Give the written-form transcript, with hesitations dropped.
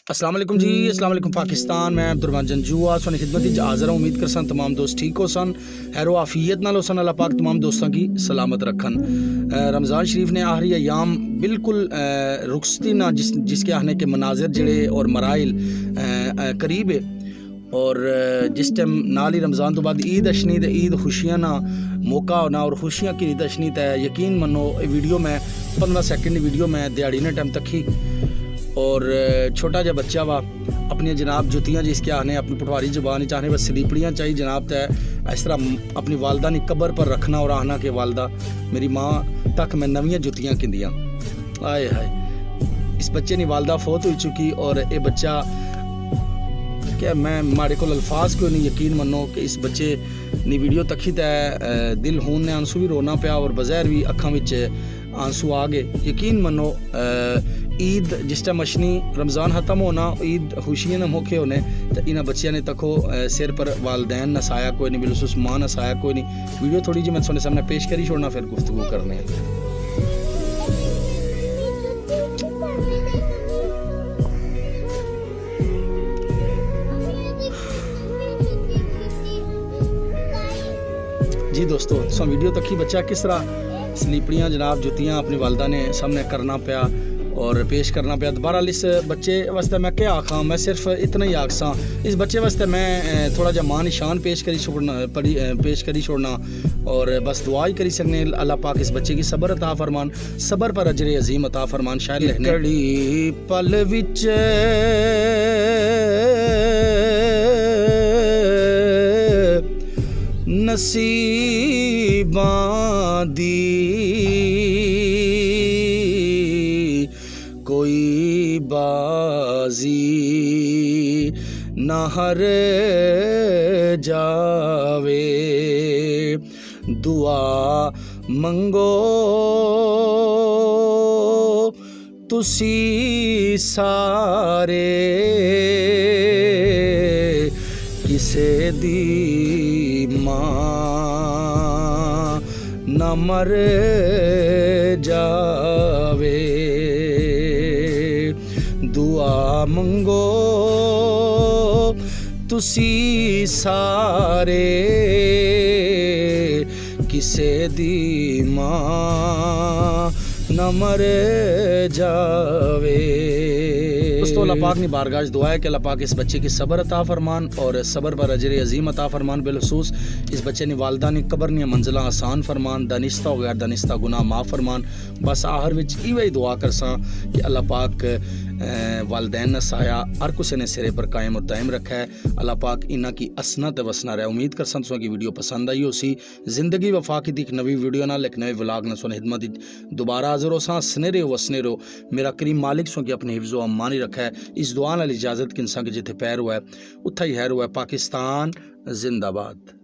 अस्सलाम वालेकुम जी, अस्सलाम वालेकुम पाकिस्तान। मैं अब्दुर्रहमान जंजुआ सोनी खिदमत हाज़र हूँ। उम्मीद करसन तमाम दोस्त ठीक हो सन, हैरो आफियत नाल होसन। अल्लाह पाक तमाम दोस्तों की सलामत रखन। रमज़ान शरीफ ने आखिरी अयाम बिल्कुल रुखसती ना जिसके आने के मनाजिर जड़े और मराइल करीब है। और जिस टाइम नाल ही रमज़ान तो बाद ईद अशनी ते ईद खुशियां ना मौका होना और खुशियां की ईद अशनी ते यकीन मनो वीडियो में 15 सेकंड वीडियो में दिहाड़ी ने टाइम तक ही। और छोटा जा बच्चा वा अपनी जनाब जुतियाँ जिसके आने अपनी पटवारी जुबान चाहने बस स्लीपड़ियाँ चाहिए जनाब तय इस तरह अपनी वालदा ने कब्र पर रखना और आना के वालदा मेरी माँ तक मैं नवियाँ जुतियाँ किंदियाँ। आए हाय इस बच्चे की वालदा फौत हो चुकी और ये बच्चा क्या मैं माड़े को अल्फाज क्यों नहीं यकीन मनो कि इस बच्चे नी वीडियो तक ही तय दिल हून ने आंसू भी रोना पाया और बज़ैर भी अखां विच आंसू आ गए। यकीन मनो ईद जिस टाइम अशनी रमज़ान ख़त्म होना ईद खुशियां न मौके होने तो इन्होंने बच्चों ने तको सिर पर वालदैन नसाया कोई नहीं, बिलखुसूस माँ नसाया कोई नहीं। वीडियो थोड़ी जी मैं थोड़े सामने पेश करी छोड़ना फिर गुफ्तगू करने। जी दोस्तों तो वीडियो तक ही बच्चा किस तरह स्लीपड़ियाँ जनाब जुतियाँ अपनी वालदा ने सामने करना पाया और पेश करना पाया। दोबारा इस बच्चे वास्ते मैं क्या आखा, मैं सिर्फ इतना ही आखसा इस बच्चे वास्ते मैं थोड़ा जा मां निशान पेश करी छोड़ना और बस दुआ ही करी सकने अल्लाह पाक इस बच्चे की सब्र अता फरमान, सब्र पर अजर अजीम अता फरमान। शायर लिखने कड़ी पल विच नसीबां दी कोई बाजी न हार जावे, दुआ मंगो तुसी सारे किसे दी मां न मर जावे, दुआ मंगो तुसी सारे किसे दी मां न मर जावे। दोस्तों अल्लाह पाक ने बारगाह दुआ है कि अल्लाह पाक इस बच्चे की सब्र अता फरमान और सब्र पर अजर अजीम अता फरमान। बिलखुसूस इस बच्चे ने वालदा ने कब्र ने मंजिला आसान फरमान, दानिस्ता हो गया दानिस्ता गुनाह माफ़ फरमान। बस आहर विच इवे दुआ करसा कि अल्लाह पाक वालदैन नसाया हर किसी ने सिरे पर कायम और दायम रखा है। अल्लाह पाक इन्ना की असना ते वसना रहे। उम्मीद कर तुसां की वीडियो पसंद आई होसी। जिंदगी वफा की एक नवी वीडियो नाल एक नए व्लॉग नाल सुन खिदमत दोबारा हाज़र हो सा। सने रहो वसने रहो, मेरा करीम मालिक सो की अपने हिफ्ज़ो अम्मानी रखा है। इस दुआ नाल इजाज़त कि इंसान के जिथे पैर हुआ है उत्था ही हैर हुआ है। पाकिस्तान जिंदाबाद।